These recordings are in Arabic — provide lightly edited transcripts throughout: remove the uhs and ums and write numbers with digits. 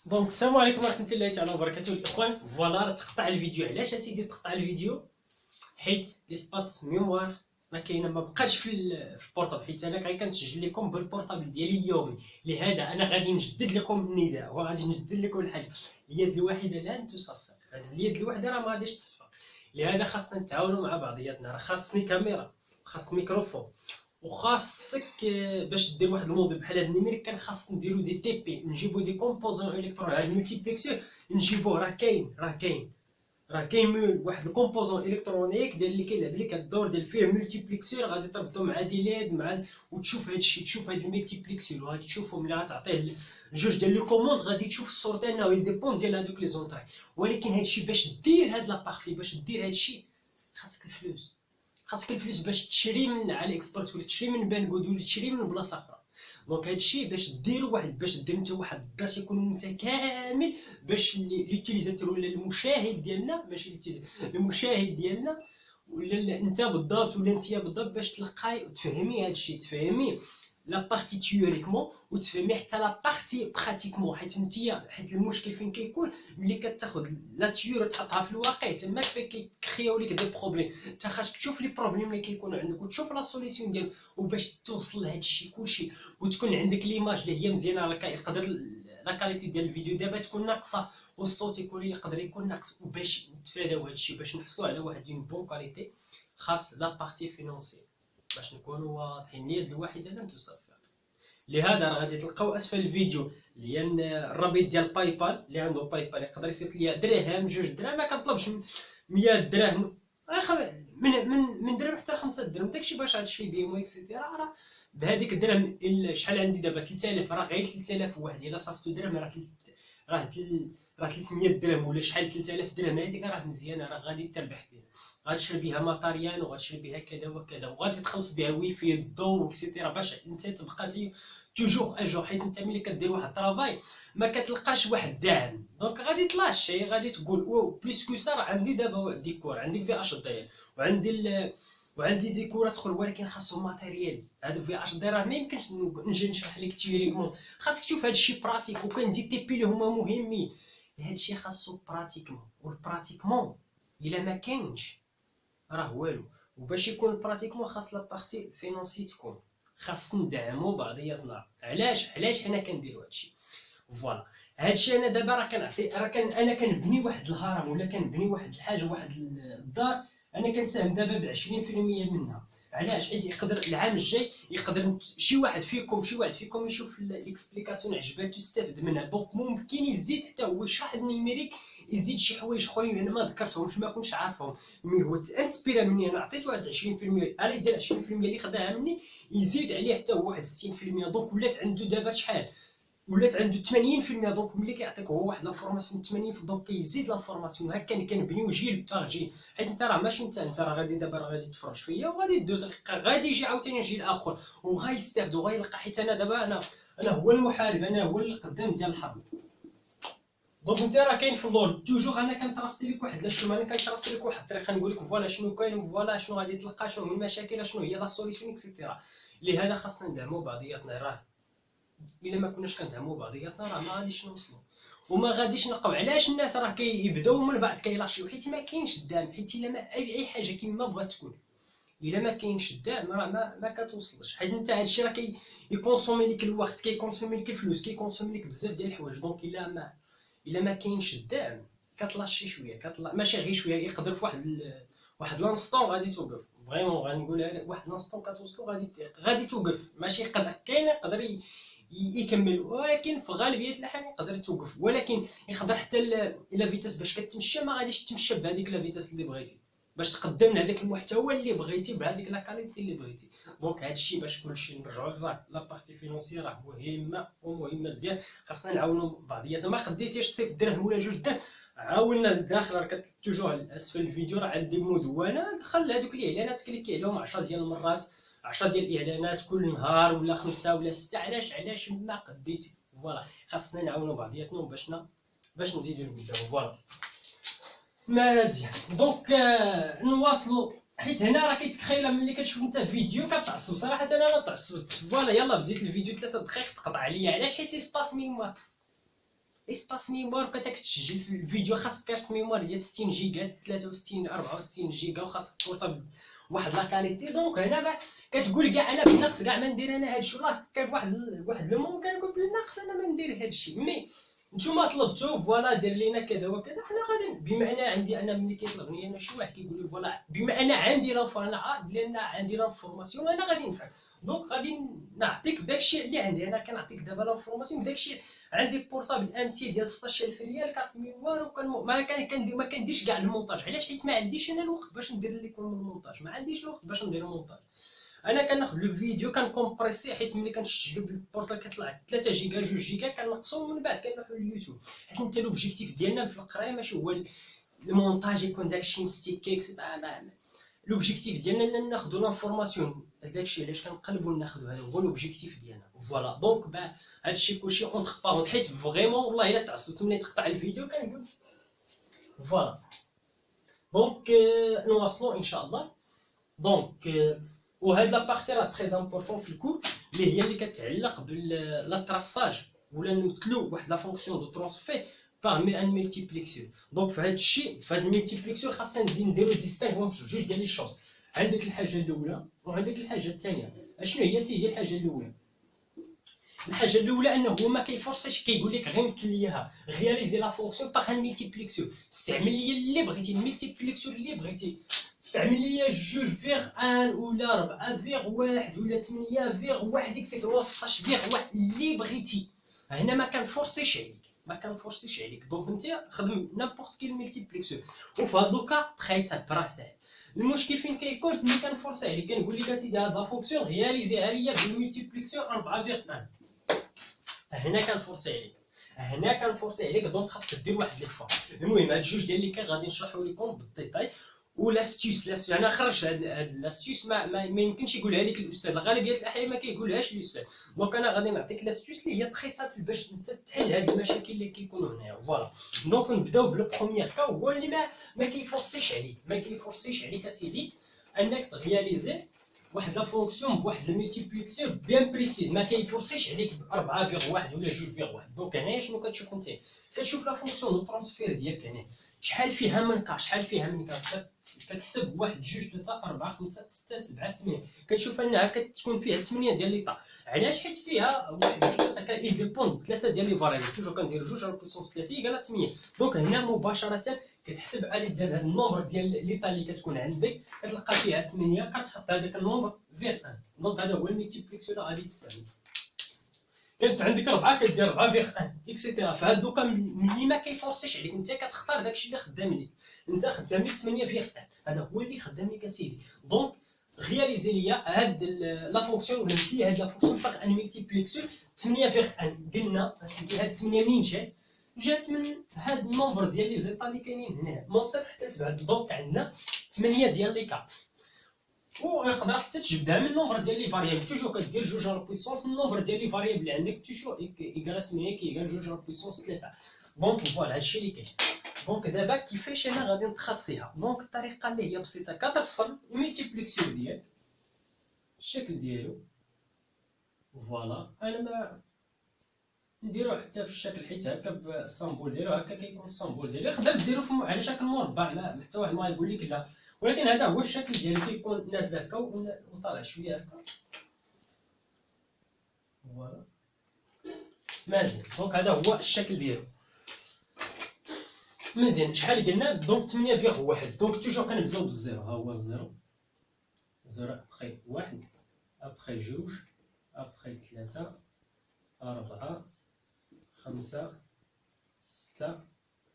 دونك السلام عليكم ورحمه الله تعالى وبركاته الاخوان. فوالا تقطع الفيديو. علاش اسيدي تقطع الفيديو؟ حيت ليسباس ميموار ما كاينه، ما بقاش في البورطابل، حيت انا غير كنسجل لكم بالبورطابل ديالي اليومي. لهذا انا غادي نجدد لكم النداء وغادي نجدد لكم الحاجه. اليد الواحده لن تصفق، اليد الواحده راه ما غاديش تصفق. لهذا خاصنا نتعاونوا مع بعضياتنا. راه خاصني كاميرا، خاص ميكروفون، وخاصك باش دير واحد الموضوع بحال هاد النيميريك كان خاص نديرو دي تي بي، نجيبو دي كومبوزون الكترون. هاد الملتيبلكسور نجيبوه، راه كاين واحد الكومبوزون الكترونيك ديال اللي كيلعب لك هاد الدور ديال فيه ملتيبلكسور. غادي تربطو مع دي ليد وتشوف هادشي، تشوف هاد الملتيبلكسور وغادي تشوفو ملي غتعطيه جوج ديال لي كوموند غادي تشوف الصورتين انه يديبون ديال هادوك لي زونطري. ولكن هادشي باش دير هاد لابارفي، باش دير هادشي خاصك الفلوس. باش تشري من علي اكسبرت ولا تشري من بانكود ولا تشري من بلاصه اخرى. دونك هادشي باش ديروا باش دير انت واحد الدرس يكون متكامل، باش ليوتيليزاتور ولا المشاهد ديالنا، ماشي المشاهد ديالنا ولا انت بالضبط ولا انت بالضبط، باش تلقاي وتفهمي هادشي، تفهمي لا بارتي تيوريكمون وتفهمي حتى لا بارتي براتيكمون. حيت المشكل فين كيكون ملي كتاخذ لا تيور وتحطها في الواقع، تما كيكرياو لك دي بروبليم. انت خاصك تشوف لي بروبليم اللي كيكونوا عندك وتشوف لا سوليسيون ديالو، وباش توصل لهذا الشيء كلشي وتكون عندك ليماج اللي هي مزيانه. يقدر لا كاليتي ديال الفيديو دابا تكون ناقصه والصوت يقدر يكون ناقص. وباش نتفاداو هذا الشيء، باش نحصلوا على واحد اون بون كاليتي، خاص لا بارتي فينونسي. باش نكونوا واضحين، اليد الواحده لن تصفق. لهذا راه غادي تلقاو اسفل الفيديو لان الرابط ديال باي بال. اللي عنده باي بال يقدر يصيفط ليا درهم، جوج دراهم، ما كنطلبش 100 درهم، من درهم حتى 5 درهم، داكشي باش غتشري بهم اكسيتيرا. راه بهذيك الدرهم شحال عندي دابا 3000، راه غير 3000 واحد الا صرفتو درهم راه 300 درهم ولا شحال، 3000 درهم. هذيك راه مزيانه، راه غادي تربح بها، غتشري بها ماتاريال وغتشري بها كذا وكذا، وغادي تخلص بها ويفي الضو اكسيتيرا، باش انت تبقى توجور اجور. حيت انت ملي كدير واحد الطرافاي ما كتلقاش واحد الدعم، دونك غادي تلاشي، غادي تقول او بليس كو سا. راه عندي دابا ديكور، عندي في اش دي وعندي ديكورات اخرى، ولكن خاصهم ماتيريال. هذا في اش دي راه ما يمكنش نجي نشرح لك تيوريكمون، خاصك تشوف هذا الشيء براتيك. وكاين دي تي بي اللي هما مهمين، هذا الشيء خاصو براتيكمون، والبراتيكمون الا ما كاينش راه والو. وباش يكون براتيكمون خاص لا بارتي فينونسي تكون، خاص ندعموا بعضياتنا. علاش حنا كنديروا هادشي؟ فوالا هادشي. انا دابا راه كنعطي، انا كنبني واحد الهرم ولا كنبني واحد الحاجه، واحد الدار، انا كنساهم دابا ب 20% منها. علاش؟ حيت يقدر العام الجاي يقدر شي واحد فيكم يشوف ليكسبليكاسيون عجباتو يستافد منها، دونك ممكن يزيد حتى هو يشرح النيميريك، يزيد شي حوايج اخرين انا ما ذكرتهمش، ما كنتش عارفهم. مي هو تانسبيرا مني، انا عطيت واحد 20%، علي ديال 20% اللي خداها مني يزيد عليه حتى هو واحد 60%. دونك ولات عنده دابا شحال؟ ولات عنده 80%. دونك ملي كيعطيك هو واحد لافورماسيون 80، دونك كيزيد لافورماسيون. هكا كنبنيو جيل بتاع جيل. حيت انت راه ماشي انت راه غادي دابا راه غادي تفرج فيا وغادي دوز، غادي يجي عاوتاني جيل اخر وغايستافد وغيلقى. حيت انا دابا انا هو المحارب، انا هو القدام ديال الحرب. دونك انت راه كاين في اللور توجور، انا كنتراسي لك واحد الشيء، انا كنتراسي لك واحد الطريقه، نقول لك فوالا شنو كاين، فوالا شنو غادي تلقى، شنو هما المشاكل، شنو هي لا سوليسيون اكسيتيرا. لهذا خاصنا ندعموا بعضياتنا. راه الا ما كناش كندعموا بعضياتنا راه ما غاديش نوصلوا وما غاديش نلقاو. علاش الناس راه كيبداو من بعد كيلاشيو؟ حيت ما كاينش الدعم. حيت الا ما اي حاجه كيما بغات تكون، الا ما كاينش الدعم راه ما كتوصلش. حيت انت هادشي راه كيكونسومي لك الوقت، كيكونسومي لك الفلوس، كيكونسومي لك بزاف ديال الحوايج. دونك الا ما كاينش الدعم كتلاشي شويه، ماشي غير شويه، يقدر في واحد لانستون غادي توقف. فريمون غنقولها لك، واحد لانستون كتوصلوا غادي توقف. ماشي يقدر يكمل، ولكن في غالبيه الاحيان يقدر توقف. ولكن يقدر حتى لا فيتاس باش كتمشى ما غاديش تمشى بهذيك لا فيتاس اللي بغيتي، باش تقدم لهذاك المحتوى اللي بغيتي بهذيك لا كاليتي اللي بغيتي. دونك هادشي باش كلشي نرجعوا لا بارتي فينونسيير راه مهمه ومهمه مزيان. خاصنا نعاونوا بعضياتنا. ما قديتيش تصيفط درهم ولا جوج درهم، عاوننا للداخل. راه توجور اسفل الفيديو راه عندي مدونه، دخل هذوك الاعلانات كليكي عليهم 10 ديال المرات، 10 ديال الاعلانات كل نهار ولا 5 ولا 6. علاش ما قديتي؟ فوالا خاصنا نعاونوا بعضياتنا باش نزيدوا لقدام. فوالا مزيان. دونك نواصلوا. حيت هنا راه كيتخيل ملي كتشوف انت فيديو كتعصب. صراحه انا ما تعصبت. فوالا يلا بديت الفيديو 3 دقائق تقطع عليا. علاش؟ حيت لي سباس ميموار. اسباس ميموار كنت كتسجل في الفيديو خاصك كارت ميموار ديال 60 جيجا 63 64 جيجا وخاصك تورطها بواحد لا كاليتي. دونك هنا كتقول كاع انا بالنقص كاع ما ندير انا هادشي. والله كان واحد لو مون كنقول بالنقص انا ما ندير هادشي، مي نتوما طلبتو فوالا دير لينا كذا وكذا، حنا غادي بما انا عندي انا ملي كيطلبني انا شي واحد كيقول لي فوالا بما انا عندي لافور انا عارف بلي انا عندي لافورماسيون انا غادي نفعك. دونك غادي نعطيك داكشي اللي عندي انا، كنعطيك دابا لافورماسيون بداكشي. عندي بورطابل ام تي ديال 16000 ريال كارت ميموار، وكان ما كنديرش كاع المونتاج. علاش؟ حيت ما عنديش انا الوقت باش ندير لكم المونتاج، ما عنديش الوقت باش ندير المونتاج. انا كناخذ لو فيديو كنكومبريسي، حيت ملي كنسجلو بالبورطال كطلع 3 جيجا 2 جيجا كنقصهم ومن بعد كنروحو لليوتيوب. حيت انت لوبجيكتيف ديالنا في القرايه ماشي هو المونتاج يكون داكشي مستيكي اكسيتيرا. لوبجيكتيف ديالنا ناخذ لانفورماسيون، داكشي علاش كنقلبوا ناخذ، هذا هو لوبجيكتيف ديالنا. فوالا دونك هادشي كلشي اونتر بارون، حيت فريمون والله الا تعصبت ملي تقطع الفيديو كنقول فوالا. دونك نواصلوا ان شاء الله. دونك وهاد لابارتي راه تري امبورطون في الكود، اللي هي اللي كتعلق بلا تراساج ولا نمثلو واحد لا فونكسيون دو ترونسفير باغ ان ملتيبليكسيون. دونك في هاد الشيء في هاد الملتيبليكسيون خاصنا نديرو ديستينغ جوج ديال لي شوز. عندك الحاجه الاولى وعندك الحاجه الثانيه. اشنو هي سي هي الحاجه الاولى؟ الحاجه الاولى انه هو ما كيفورسيش، كيقول لك غير مثل ليها غياليزي لا فونكسيون باغ ان ملتيبليكسيون. استعمل ليا اللي بغيتي، الملتيبليكسيون اللي بغيتي. استعمل ليا جوج فيغ ان ولا 4 فيغ واحد ولا 8 فيغ واحد اكسيتيرا 16 فيغ واحد اللي بغيتي. هنا ما كنفورسيش عليك. دونك انت خدم نابورت كي ملتيبليكسيون. وفي هاد لوكا تري سامبل راه ساهل. المشكل فين كيكون؟ ملي كنفورسي عليك كنقول لك اسيدي هاد لا فونكسيون رياليزيها ليا بالملتيبليكسيون 4 فيغ 1. هنا كنفورسي عليك. دونك خاصك دير واحد ليفور. المهم هاد جوج ديال اللي غادي نشرحو لكم بالديتاي. ولاستيس انا خرجت هاد لاستيس ما يمكنش يقولها لك الاستاذ، غالبيه الاحيان ما كيقولهاش الاستاذ. دونك انا غادي نعطيك لاستيس اللي هي تري سامبل باش انت تحل هاد المشاكل اللي كيكونوا هنايا. فوالا دونك نبداو بلو بروميير كا، هو اللي ما كيفورسيش عليك اسيدي انك تغياليزي واحد لا فونكسيون بواحد الملتيبليكسور بيان بريسيز. ما كيفورسيش عليك ب 4 فيغ 1 ولا 2 فيغ 1. دونك هنايا شنو كتشوف انت؟ كتشوف لا فونكسيون دو ترانسفير ديالك هنا شحال فيها من كا، كتحسب 1 2 3 4 5 6 7 8. كتشوف انها كتكون فيها 8 ديال لي طا. علاش؟ حيت فيها 1 2 3 كيديبوند 3 ديال لي فاريبل. توجور كندير 2 على البويسونس 3 يقال 8. دونك هنا مباشره كتحسب على ديال هاد النومبر ديال لي طا اللي كتكون عندك كتلقى فيها 8، كتحط هذاك النومبر فيغ 1. دونك هذا هو الملتيبليكسيون اللي غادي تستعمل. كانت عندك 4 كدير 4 فيغ 1 اكسيتيرا. فهاد دوكا ملي ما كيفورسيش عليك انت كتختار داكشي اللي خدام ليك. انت خدام ليك 8 فيغ 1، هذا هو اللي خدام ليك اسيدي. دونك رياليزي ليا هاد لا فونكسيون ولا مثلي هاد لا فونكسيون باغ ان ملتيبليكسور 8 فيغ 1. قلنا اسيدي هاد 8 منين جات من هاد النومبر ديال لي زيطا اللي كاينين هنا من 0 حتى 7. دونك عندنا 8 ديال لي كارت. ويقدر حتى تجبدها من النومبر ديال لي فاريابل. توجور كدير 2 على البويسونس النومبر ديال لي فاريابل اللي عندك توجور يقال 8 كيقال 2 على البويسونس 3. دونك فوالا هادشي اللي كاين. دونك دابا كيفاش انا غادي نتخصيها؟ دونك الطريقه اللي هي بسيطه، كترسم الملتيبليكسيون ديالك الشكل ديالو. فوالا انا ما نديرو حتى في الشكل حيت هكا بالسامبول ديالو هكا كيكون السامبول ديالو. يقدر ديرو على شكل مربع، ما حتى واحد ما يقول لك لا، ولكن هذا هو الشكل ديالو كيكون نازل هكا وطالع شويه هكا. فوالا مزيان. دونك هذا هو الشكل ديالو مزيان. شحال قلنا؟ دونك 8 فيغ 1. دونك توجور كنبداو بالزيرو. ها هو الزيرو، زيرو ابخي 1 ابخي 2 ابخي 3 4 5 6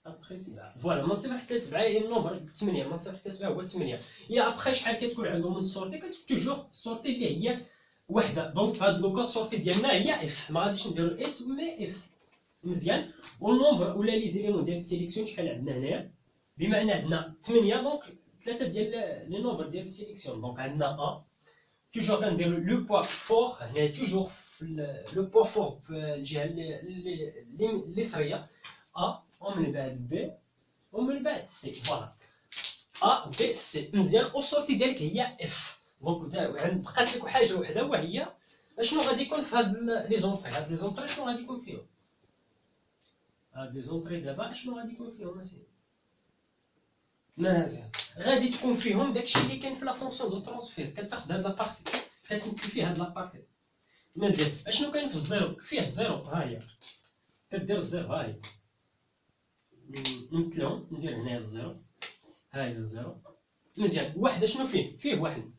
ابخي 7. فوالا من 0 حتى 7 هي النومبر 8. من 0 حتى 7 هو 8. يا ابخي شحال كتكون عندهم من السورتي؟ كتكون توجور السورتي اللي هي وحده. دونك في هاد لوكا السورتي ديالنا هي اف. ما غاديش نديرو اس مي اف. مزيان. والنومبر ولا لي زيليمون ديال السيليكسيون شحال عندنا هنايا؟ بما ان عندنا 8 دونك 3 ديال لي نومبر ديال السيليكسيون. دونك عندنا ا. توجور كنديرو لو بوا فور هنا توجور لو بوا فور في الجهه اليسريه ا، ومن بعد بي ومن بعد سي. فوالا ا بي سي. مزيان. والسورتي ديالك هي اف. دونك بقات لك حاجه وحده وهي اشنو غادي يكون في هاد لي زونطري. هاد لي زونطري شنو غادي يكون فيهم؟ دي زونطري دابا اشنو غادي يكون فيهم اسيدي؟ مزيان، غادي تكون فيهم داكشي اللي كاين في لا فونكسيون دو ترونسفير، كتاخد هاد لابارتي كتمثل فيها هاد لابارتي. مزيان، اشنو كاين في الزيرو؟ فيه الزيرو، ها هي كدير الزيرو، ها هي نمثلهم، ندير هنايا الزيرو، ها هي الزيرو. مزيان، واحد اشنو فيه؟ فيه واحد،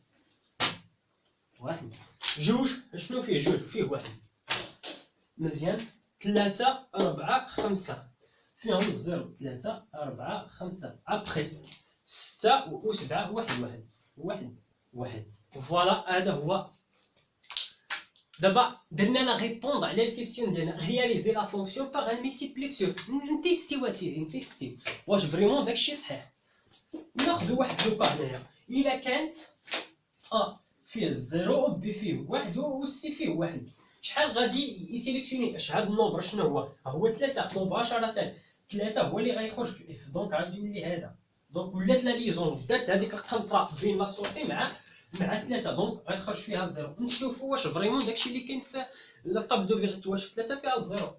واحد. جوج اشنو فيه؟ جوج، فيه واحد. مزيان، ثلاثة أربعة خمسة فيهم الزيرو، ثلاثة أربعة خمسة. أبخي ستة وسبعة، واحد واحد واحد واحد. فوالا هذا هو. دابا درنا لا ريبوند على الكيستيون ديالنا، رياليزي لا فونكسيون باغ ان ملتيبليكسور. نتيستيو اسيدي، نتيستيو واش فريمون داكشي صحيح. ناخذ واحد لوكا هنايا، إلا كانت فيه الزيرو بي فيه واحد والسي فيه واحد، شحال غادي يسيليكسيوني؟ اش هاد النومبر شنو هو ثلاثة مباشرة. ثلاثة هو اللي غيخرج في اف، دونك غادي يولي هذا. دونك ولات لا ليزون، بدات هذيك القنطرة بين لا سورتي مع ثلاثة، دونك غتخرج فيها الزيرو. نشوفوا واش فريمون داكشي اللي كاين في لا طاب دو فيغيتي، واش ثلاثة فيها الزيرو،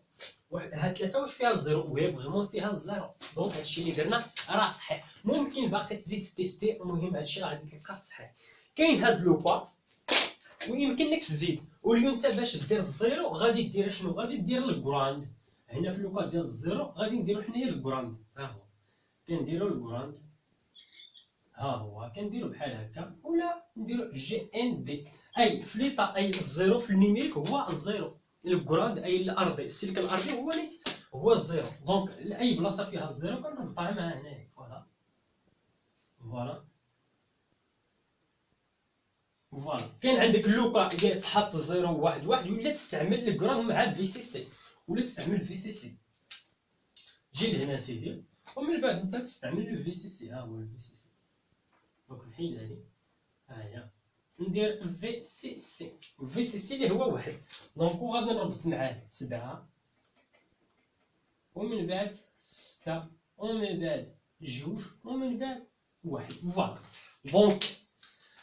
هاد ثلاثة واش فيها الزيرو، وهي فريمون فيها الزيرو. دونك هادشي اللي درنا راه صحيح. ممكن باقي تزيد تيستي، المهم هادشي راه غادي تلقاه صحيح. كاين هاد لوبا ويمكنك تزيد، واليوم انت باش دير الزيرو غادي دير شنو؟ غادي دير الكراند. هنا في اللوكا ديال الزيرو غادي نديرو حنايا الكراند، ها هو كنديرو الكراند، ها هو كنديرو بحال هكا، ولا نديرو جي ان دي. اي في ليطا، اي الزيرو في النيميريك هو الزيرو، الكراند اي الارضي، السلك الارضي هو نيت هو الزيرو. دونك اي بلاصه فيها الزيرو كنربطها مع هنايا. فوالا فوالا فوالا. كاين عندك اللوكا ديال تحط الزيرو واحد واحد، ولا تستعمل الكراند مع في سي سي، ولا تستعمل في سي سي. جي لهنا سيدي، ومن بعد انت تستعمل لو في سي سي. ها هو الفي سي سي، دونك نحيد هادي، ها هي ندير في سي سي. في سي سي اللي هو واحد، دونك وغادي نربط معاه سبعة، ومن بعد ستة، ومن بعد جوج، ومن بعد واحد. فوالا. دونك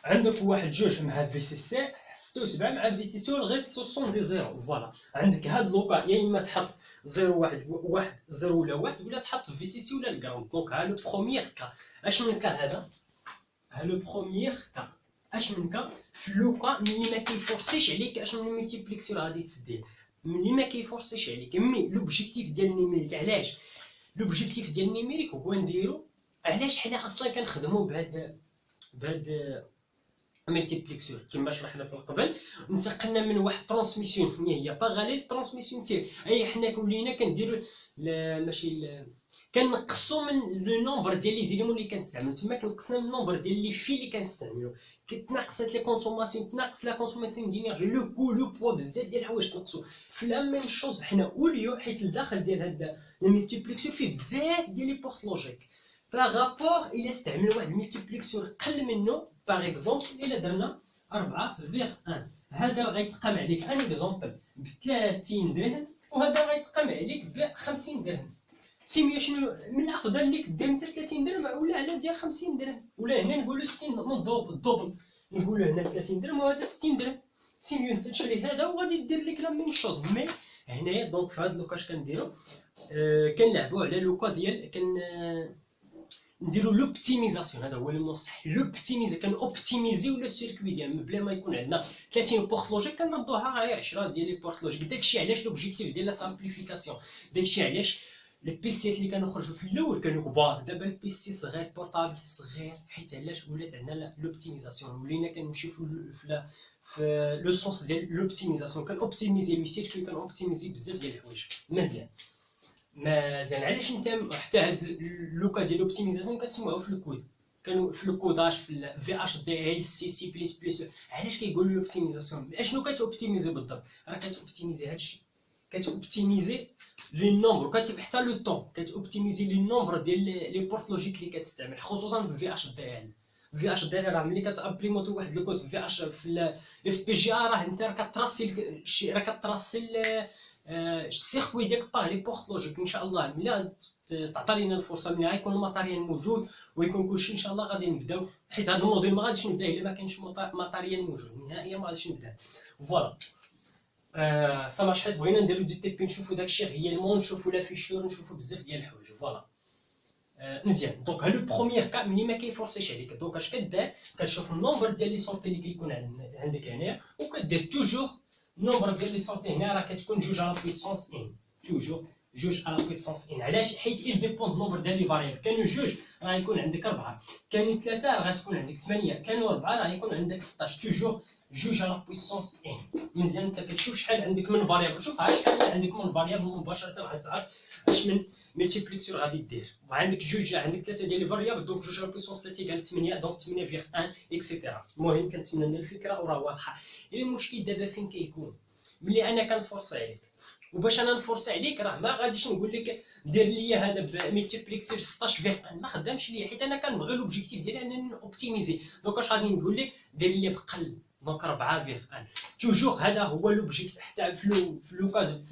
عندك واحد جوج مع في سي سي، ستة وسبعة مع في سي سي، والغيست سوسون دي زيرو. فوالا. عندك هاد لوكا يا اما تحط زيرو واحد واحد زيرو ولا واحد، ولا تحط في سي سي ولا الكراوند. دونك ها لو بروميير كا. اش من كا هذا؟ ها لو بروميير كا. اش من كا؟ في لوكا ملي ما كيفورسيش عليك اش من ملتيبليكسيون غادي تدير، ملي ما كيفورسيش عليك. مي لوبجيكتيف ديال النيميريك، علاش لوبجيكتيف ديال النيميريك هو نديرو، علاش حنا اصلا كنخدمو بهاد ملتيبليكسور كما شرحنا في القبل. انتقلنا من واحد ترانسميسيون هي باغاليل ترانسميسيون سير، اي حنا ولينا كنديرو ماشي كنقصوا من لو نومبر ديال لي زيليمون اللي كنستعملو. تما كنقصنا من النومبر ديال لي في اللي كنستعملو، كتناقصات لي كونسوماسيون، تناقص لا كونسوماسيون دينيرجي، لو كو لو بوا، بزاف ديال الحوايج تنقصوا في لا ميم شوز حنا. وليو حيت الداخل ديال هاد الملتيبليكسور فيه بزاف ديال لي بورت لوجيك بارابور الى استعمل واحد الملتيبليكسور قل منه. باغ اكزومبل الا درنا 4 فيغ 1، هذا غيتقام عليك ان اكزومبل ب 30 درهم، وهذا غيتقام عليك ب 50 درهم. سيميا شنو من الافضل ليك دير انت 30 درهم ولا على ديال 50 درهم، ولا هنا نقولوا 60 من الدوبل، نقولوا هنا 30 درهم وهذا 60 درهم. سيميو انت تشري هذا وغادي دير لك لا ميم شوز. مي هنايا دونك في هذا لوكاش كنديروا كنلعبوا على لوكا ديال نديرو لوبتيميزاسيون. هذا هو المو صح، لوبتيميزي كنوبتيميزيو لو سيركوي ديالنا بلا ما يكون عندنا 30 بورت لوجيك كنردوها غير 10 ديال لي بورت لوجيك. داكشي علاش لوبجيكتيف ديال لا سامبليفيكاسيون، داكشي علاش لي بيسيات اللي كنخرجوا في الاول كانوا كبار، دابا البيسي صغير بورطابل صغير، حيت علاش ولات عندنا لوبتيميزاسيون، ولينا كنمشيو في لو سونس ديال لوبتيميزاسيون، كنوبتيميزي لو سيركوي، كنوبتيميزي بزاف ديال الحوايج. مزيان علاش انت حتى هاد لوكا ديال الاوبتيميزاسيون كتسمعوا في الكود، كانوا في الكوداج في في اش دي ال سي سي بلس بلس. علاش كيقولوا الاوبتيميزاسيون؟ اشنو كتوبتيميزي بالضبط؟ راه كتوبتيميزي هادشي، كتوبتيميزي لي نومبر، كتب حتى لو طون، كتوبتيميزي لي نومبر ديال لي بورت لوجيك اللي كتستعمل، خصوصا في في اش دي ال. في اش دي ال راه ملي كتابليمونتو واحد الكود في اش في الاف بي جي راه انت كتراسي راه كتراسي السيركوي ديالك باغ لي بورت لوجيك. ان شاء الله ملي تعطى لينا الفرصه، ملي غيكون الماتيريال موجود ويكون كلشي ان شاء الله غادي نبداو، حيت هذا الموديل ما غاديش نبدا الا ما كانش ماتيريال موجود نهائيا، ما غاديش نبدا. فوالا. صافي حيت بغينا نديرو دي تي بي نشوفو داكشي غيالمون، نشوفو لا فيشور، نشوفو بزاف ديال الحوايج. فوالا مزيان. دونك ها لو بروميير كا ملي ما كيفورسيش عليك، دونك اش كدير؟ كتشوف النومبر ديال لي سورتي اللي كيكون عندك هنايا، وكدير توجور النومبر ديال لي سورتي هنا راه كتكون جوج على بويسونس ان، توجور جوج على بويسونس ان. علاش؟ حيت il ديبوند النومبر ديال لي فاريابل. كانوا جوج راه يكون عندك 4، كانوا 3 راه غتكون عندك 8، كانوا 4 راه يكون عندك 16. توجور جوج على بويسونس ان. مزيان. انت كتشوف شحال عندك من فاريابل، شوف شحال عندك من فاريابل مباشره غتعرف اش من ملتيبليكسيون غادي دير. وعندك جوج، عندك 3 ديال لي فاريابل، دونك جوج على بويسونس 3 قال 8، دونك 8 فيغ 1 اكسيتيرا. المهم كنتمنى الفكره وراه واضحه. المشكل دابا فين كيكون؟ ملي انا كنفورسي عليك، وباش انا نفورسي عليك راه ما غاديش نقول لك دير لي هذا بملتيبليكسير 16 فيغ 1، ما خدامش ليا، حيت انا كنبغي لوبجيكتيف ديالي انني اوبتيميزي. دونك اش غادي نقول لك؟ دير لي بقل، دونك 4 فيغ 1. توجور هذا هو لوبجيكتيف. حتى في لو كاد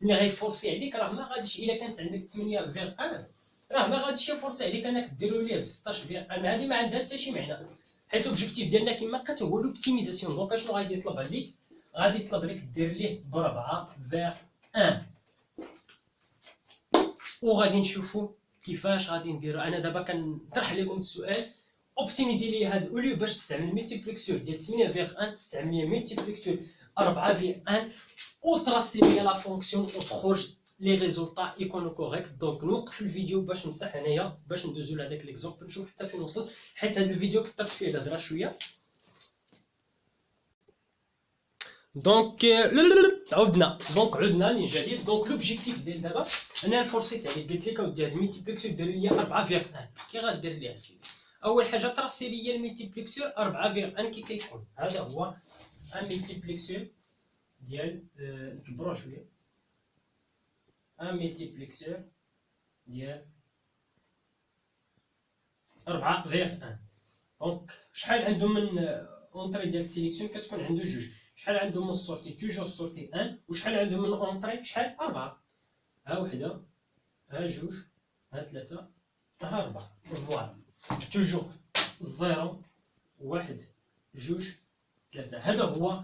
ملي غيفورسي عليك راه ما غاديش، الا كانت عندك 8 فيغ 1 راه ما غاديش يفورسي عليك انك ديرو ليه ب 16 فيغ 1. هذه ما عندها حتى شي معنى، حيت الاوبجيكتيف ديالنا كما قلت هو لوبتيميزاسيون. دونك اشنو غادي يطلب عليك؟ غادي يطلب لك دير ليه ب 4 فيغ 1. وغادي نشوفوا كيفاش غادي نديرو. انا دابا كنطرح لكم السؤال، اوبتيميزي لي هاد اوليو باش تستعمل ملتيبليكسور ديال 8 فيغ 1 تستعمل لي ملتيبليكسور 4 فيغ 1 وتراسي لي لا فونكسيون وتخرج لي ريزولطا يكونوا كوريكت. دونك نوقف الفيديو باش نمسح هنايا باش ندوزو لهداك ليكزومبل نشوف حتى فين وصل، حيت هاد الفيديو كثرت فيه الهضره شويه. دونك عدنا من جديد. دونك لوبجيكتيف ديال دابا انا فورسيت عليك، قلت لك اودي هاد الملتيبليكسور دير لي 4 فيغ 1. كي غدير ليه سيدي؟ اول حاجه تراسي لي الملتيبليكسور 4 فيغ 1 كي كيكون. هذا هو ان ملتيبليكسور ديال نكبروه شويه، ان ملتيبليكسور ديال 4 فيغ 1. دونك شحال عنده من اونطري ديال السيليكسيون؟ كتكون عنده جوج. شحال عنده من السورتي؟ توجور السورتي 1. وشحال عنده من اونطري؟ شحال؟ 4. ها وحده، ها جوج، ها ثلاثة، ها 4. فوالا توجور 0 1 جوج 3. هذا هو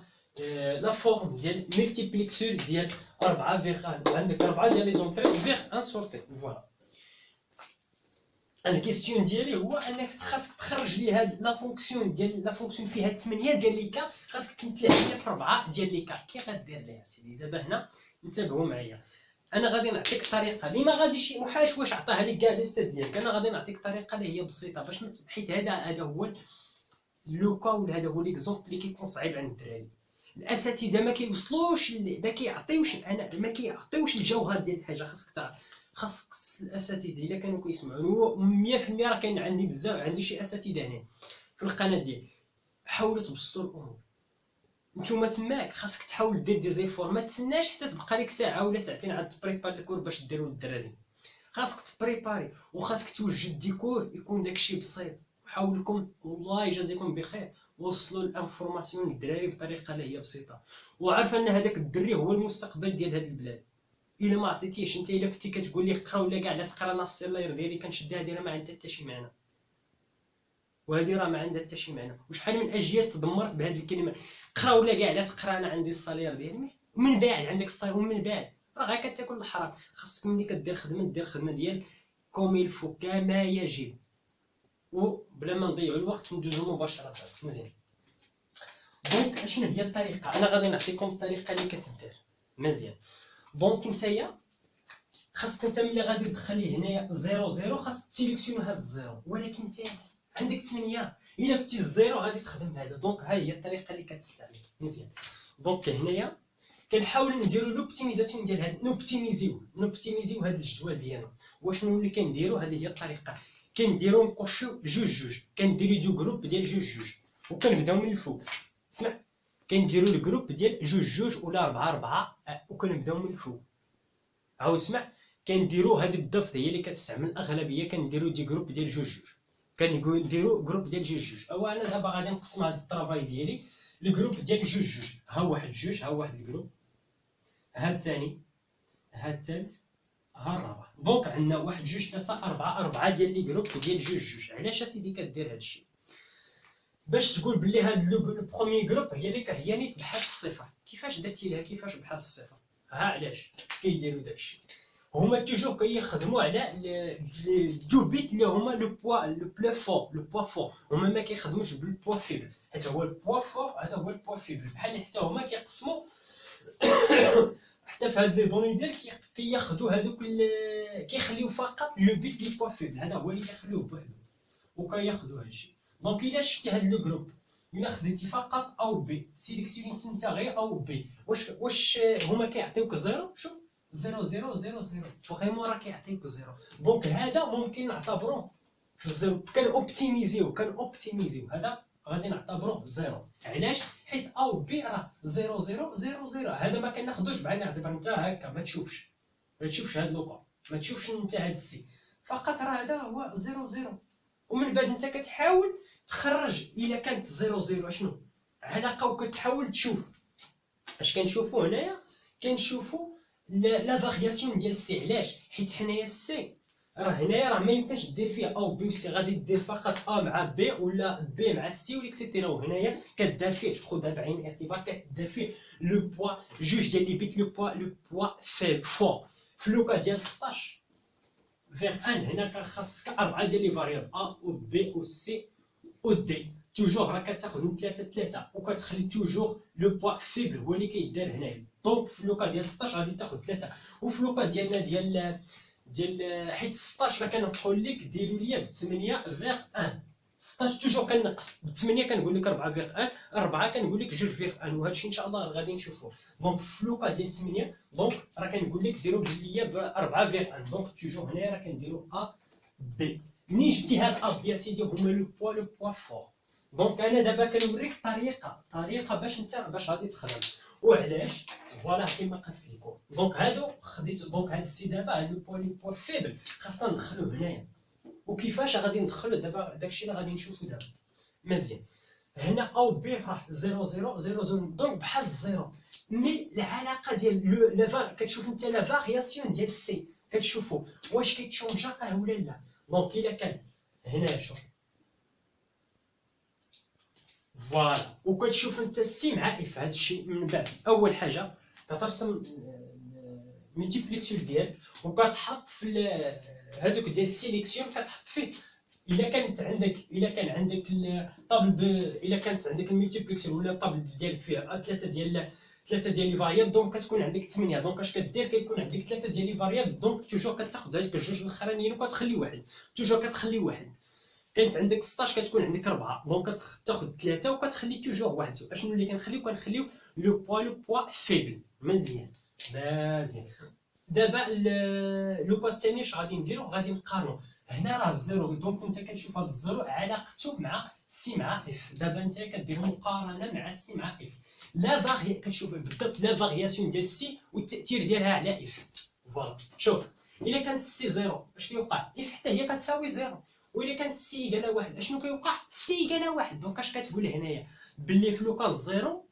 لا فورم ديال ملتيبليكسور ديال 4 فيغ 1. عندك 4 ديال لي زونطري فيغ 1 سورتي. فوالا انا الكيستيون ديالي هو انك خاصك تخرج لي هاد لا فونكسيون ديال لا فونكسيون فيها 8 ديال لي كا، خاصك تمثلها ليا في 4 ديال لي كا. كي غدير ليها سيدي؟ دابا هنا انتبهوا معايا، انا غادي نعطيك طريقه اللي ما غاديش محاش واش عطاها لك كاع الاستاذ ديالك. انا غادي نعطيك طريقه اللي هي بسيطه باش حيت هذا هو لو كا، ولا هذا هو ليكزومبل اللي كيكون صعيب عند الدراري. الاساتذه ما كيوصلوش ما كيعطيوش الجوهر ديال الحاجه. خاصك تعرف، خاصك الاساتذه الا كانوا كيسمعوني 100% راه كاين عندي بزاف، عندي شي اساتذه هنا في القناه ديالي. حاولوا تبسطوا الامور. نتوما تماك خاصك تحاول دير دي زيفور، ما تسناش حتى تبقى لك ساعه ولا ساعتين عاد تبريباري الكور باش ديروا للدراري. خاصك تبريباري وخاصك توجد ديكور يكون داكشي بسيط. حاولكم والله يجازيكم بخير وصلوا الانفورماسيون للدراري بطريقه اللي هي بسيطه، وعارف ان هذاك الدري هو المستقبل ديال هذه البلاد. الا ما عطيتيش انت، الا كنتي كتقول لي قرا ولا كاع لا تقرا، انا السيلاير ديالي كنشدها هذه راه ما عندها حتى شي معنى، وهذه راه ما عندها حتى شي معنى. وشحال من اجيال تدمرت بهذه الكلمه، قرا ولا كاع لا تقرا انا عندي السالير ديالي. ومن بعد عندك السالير، ومن بعد راه غير كتاكل الحرام. خاصك ملي كدير خدمه دير الخدمه ديالك كوم يلفو كما يجب، وبلا ما نضيعوا الوقت ندوزو مباشره. مزيان. دونك شنو هي الطريقه؟ انا غادي نعطيكم الطريقه اللي كتدير. مزيان. دونك نتايا خاصك انت ملي غادي تدخلي هنايا 0 0 خاصك تسيليكسيوني هذا الزيرو، ولكن انت عندك 8. الا كنتي الزيرو غادي تخدم بهذا. دونك ها هي الطريقه اللي كتستعمل. مزيان. دونك هنايا كنحاول نديرو لوبتيميزاسيون ديال هاد، نوبتيميزيو هاد الجدول ديالنا. واشنو اللي كنديرو؟ هذه هي الطريقه. كنديرو نقشو جوج، كنديرو دو جروب ديال جوج، وكنبداو من الفوق. اسمع، كنديرو الجروب ديال جوج ولا 4 وكنبداو من الفوق. عاود اسمع، كنديرو هاد الضفط هي اللي كتستعمل الاغلبيه. كنديرو دي جروب ديال جوج، كنديرو جروب ديال جوج. او انا دابا غادي نقسم هاد الطرافاي ديالي الجروب ديال جوج. ها واحد جوج، ها واحد الجروب، ها الثاني، ها الثالث، ها الرابع. دونك عندنا واحد جوج ثلاثة أربعة ديال لي جروب ديال جوج. علاش اسيدي كدير هادشي؟ باش تقول بلي هاد لو بروميي جروب هي اللي كهيانيت بحال الصفر. كيفاش درتي لها كيفاش بحال الصفر؟ ها علاش كيديروا داكشي؟ هما توجور كيخدموا على لي دو بيت اللي هما لو بلو فور، لو بوا فور. هما ما كيخدموش بالبوا فيبل، حيت هو البوا فور هذا هو البوا فيبل. بحال حتى هما كيقسموا حتى في هاد لي دوني ديال كياخذوا هذوك كيخليو فقط لو بيت لي بوا فيبل، هذا هو اللي كيخليوه بوحدو وكياخذوا هادشي. دونك الا شفتي هاد لو جروب الا خديتي فقط او بي، سيليكسيونيتي انت غير او بي، واش هما كيعطيوك زيرو؟ شوف 0 0 0 0 فريمون راه كيعطيوك زيرو. دونك هذا ممكن نعتبروه في الزيرو، كنوبتيميزيو هذا غادي نعتبروه زيرو. علاش؟ حيت او بي راه 0 0 0 0. هذا ما كناخذوش بعين الاعتبار. انت هكا ما تشوفش هاد لوكا، ما تشوفش انت هاد السي، فقط راه هذا هو 0 0. ومن بعد انت كتحاول تخرج الا كانت 0 0 شنو علاقه، وكتحاول تشوف اش كنشوفوا هنايا. كنشوفوا لا فارياسيون ديال السي. علاش؟ حيت حنايا السي هنايا راه ما يمكنش دير فيه او بي وسي، غادي دير فقط ا مع بي ولا بي مع سي ولا اكسيتيرا. وهنايا كدار فيه، خذها بعين الاعتبار، كدار فيه لو بوا جوج ديال لي بيت، لو بوا فيب فور. في لوكا ديال 16 فيغ ان هنا خاصك 4 ديال لي فاريابل ا و بي و سي و دي. توجور راه كتاخذ من 3 وكتخلي توجور لو بوا فيبل هو اللي كيدار هنايا. دونك في لوكا ديال 16 غادي تاخذ 3. وفي لوكا ديالنا ديال حيت 16 راه كنقول لك ديروا ليا ب 8 فيغ 1. 16 توجور كنقص ب 8 كنقول لك 4 فيغ 1، 4 كنقول لك 2 فيغ 1. وهذا الشيء ان شاء الله غادي نشوفوه. دونك في لوكا ديال 8 دونك راه كنقول لك ديروا ليا ب 4 فيغ 1. دونك توجور هنايا راه كنديروا ا بي. منين جبتي هاد ا بي سيدي هما لو بوا فور. دونك انا دابا كنوريك طريقه باش غادي تخدم وعلاش. فوالا كيما قلت لكم. دونك هادو خديت، دونك هاد السي دابا هاد لو بوا فيبل خاصنا ندخلوه هنايا. وكيفاش غادي ندخلو دابا داكشي اللي غادي نشوفو دابا مزيان. هنا او بي راه 0 0 0 0 دونك بحال الزيرو. مي العلاقه ديال كتشوف انت لا فارياسيون ديال سي، كتشوفوا واش كيتشونجا ولا لا. دونك الا كان هنا شوف فوالا، وكتشوف انت السي مع اف. هذا الشيء من بعد اول حاجه كترسم ملتيبليكسيون ديالك وكتحط في هذوك ديال السيليكسيون كتحط فيه. الا كان عندك الطابل الا كانت عندك الملتيبليكسيون ولا الطابل ديالك فيها ثلاثه ديال لي فاريابل، دونك كتكون عندك 8. دونك اش كدير؟ كيكون عندك 3 ديال لي فاريابل، دونك توجور كتاخذ هذيك الجوج الاخرانيين وكتخلي واحد. توجور كتخلي واحد. كانت عندك 16 كتكون عندك 4، دونك كتاخذ 3 وكتخلي توجور واحد. اشنو اللي كنخليو لو بوا فيبل. مزيان. دابا لوكا الثاني اش غادي نديرو؟ غادي نقارنو. هنا راه الزيرو، دونك انت كتشوف هذا الزيرو علاقته مع سي مع اف. دابا انت كدير مقارنه مع سي مع اف. لا كتشوف بالضبط لا فارياسيون ديال سي والتاثير ديالها على اف. فوالا شوف الا كانت سي زيرو اش كيوقع؟ اف حتى هي كتساوي زيرو. والا كانت سي ايكالا واحد اشنو كيوقع؟ سي ايكالا واحد. دونك اش كتقول هنايا؟ باللي في لوكا الزيرو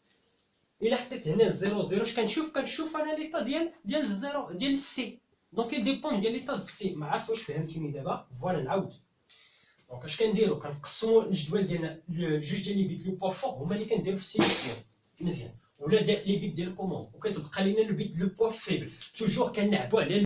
الا حطيت هنا 0 0 اش كنشوف انا ليطا ديال الزيرو ديال السي. دونك يديبون ديال ليطا ديال السي. ما عرفت واش فهمتوني دابا. فوالا نعاود. دونك اش كنديرو؟ كنقسموا الجدول ديالنا جوج ديال لي بيت لو بوا فور هما اللي كنديرو في السيليكسيون مزيان، ولا لي بيت ديال الكوموند، وكتبقى لينا لو بيت لو بوا فيبل. توجور كنلعبوا على